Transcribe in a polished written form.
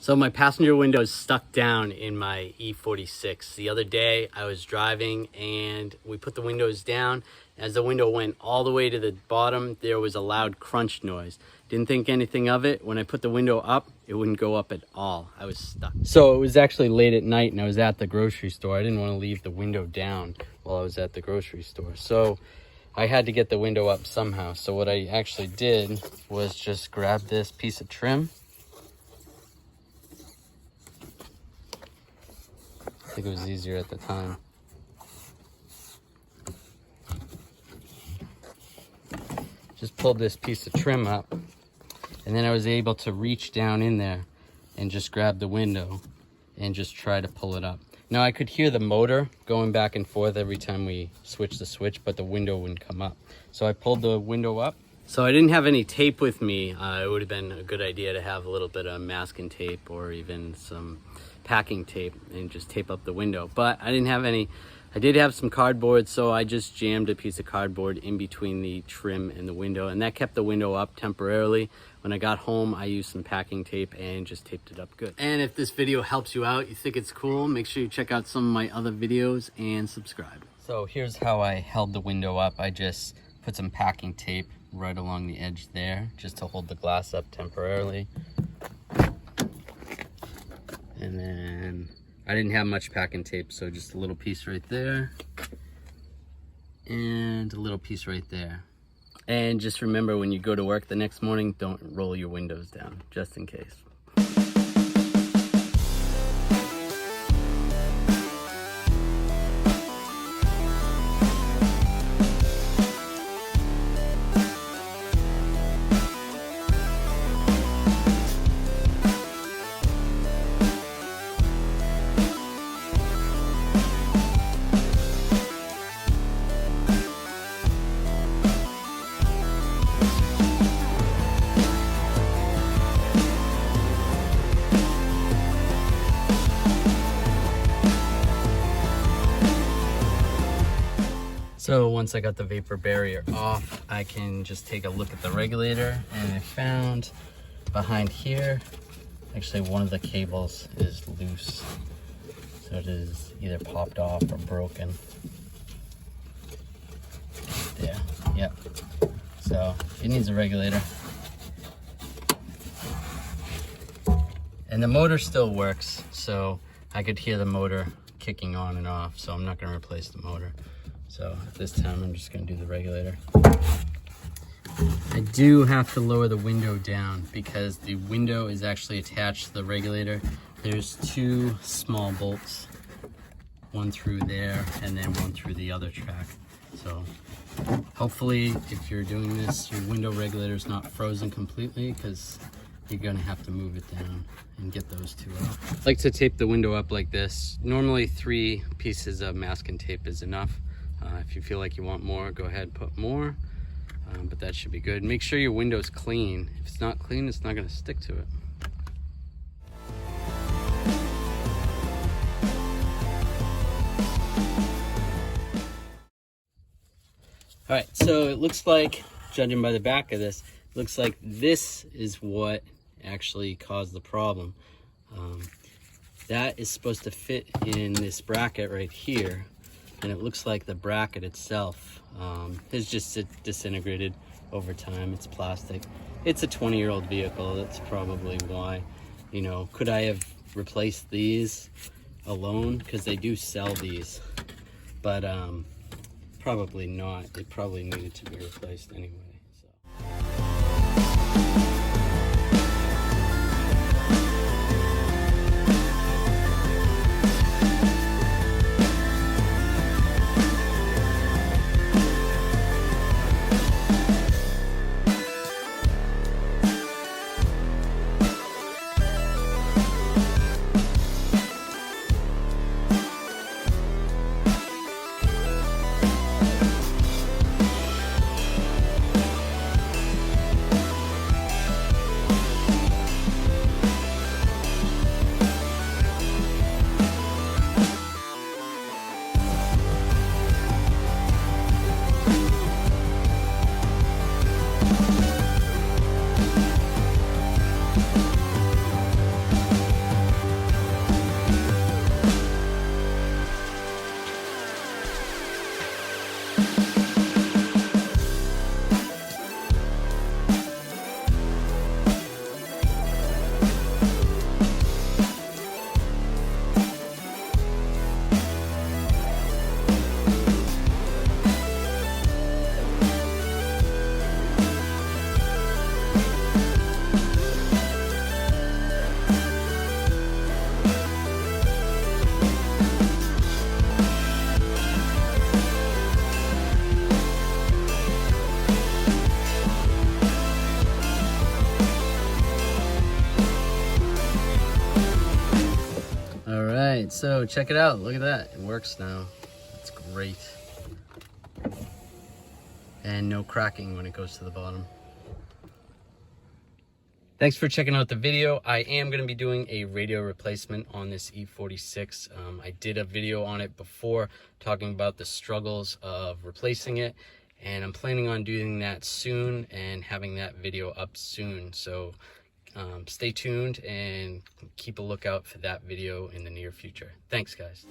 So my passenger window is stuck down in my E46. The other day I was driving and we put the windows down. As the window went all the way to the bottom, there was a loud crunch noise. Didn't think anything of it. When I put the window up, it wouldn't go up at all. I was stuck. So it was actually late at night and I was at the grocery store. I didn't want to leave the window down while I was at the grocery store. So I had to get the window up somehow. So what I actually did was just grab this piece of trim. I think it was easier at the time. Just pulled this piece of trim up, and then I was able to reach down in there and just grab the window and just try to pull it up. Now I could hear the motor going back and forth every time we switched the switch, but the window wouldn't come up. So I pulled the window up. So I didn't have any tape with me. It would have been a good idea to have a little bit of masking tape or even some packing tape and just tape up the window, but I didn't have any. I did have some cardboard, so I just jammed a piece of cardboard in between the trim and the window, and that kept the window up temporarily. When I got home, I used some packing tape and just taped it up good. And if this video helps you out, you think it's cool, make sure you check out some of my other videos and subscribe. So here's how I held the window up. I just put some packing tape right along the edge there just to hold the glass up temporarily. And then I didn't have much packing tape, so just a little piece right there and a little piece right there. And just remember, when you go to work the next morning, don't roll your windows down, just in case. So once I got the vapor barrier off, I can just take a look at the regulator, and I found behind here, actually one of the cables is loose. So it is either popped off or broken. There, yep. So it needs a regulator. And the motor still works, so I could hear the motor kicking on and off, so I'm not gonna replace the motor. So this time I'm just gonna do the regulator. I do have to lower the window down because the window is actually attached to the regulator. There's two small bolts, one through there and then one through the other track. So hopefully if you're doing this, your window regulator is not frozen completely, because you're gonna have to move it down and get those two out. I like to tape the window up like this. Normally 3 pieces of masking tape is enough. If you feel like you want more, go ahead and put more, but that should be good. Make sure your window's clean. If it's not clean, it's not gonna stick to it. All right, so it looks like, judging by the back of this, looks like this is what actually caused the problem. That is supposed to fit in this bracket right here, and it looks like the bracket itself has just disintegrated over time. It's plastic. It's a 20-year-old vehicle. That's probably why. You know, could I have replaced these alone? Because they do sell these, but probably not. It probably needed to be replaced anyway. right, so check it out. Look at that. It works now. It's great. And no cracking when it goes to the bottom. Thanks for checking out the video. I am going to be doing a radio replacement on this E46. I did a video on it before talking about the struggles of replacing it, and I'm planning on doing that soon and having that video up soon. So stay tuned and keep a lookout for that video in the near future. Thanks, guys.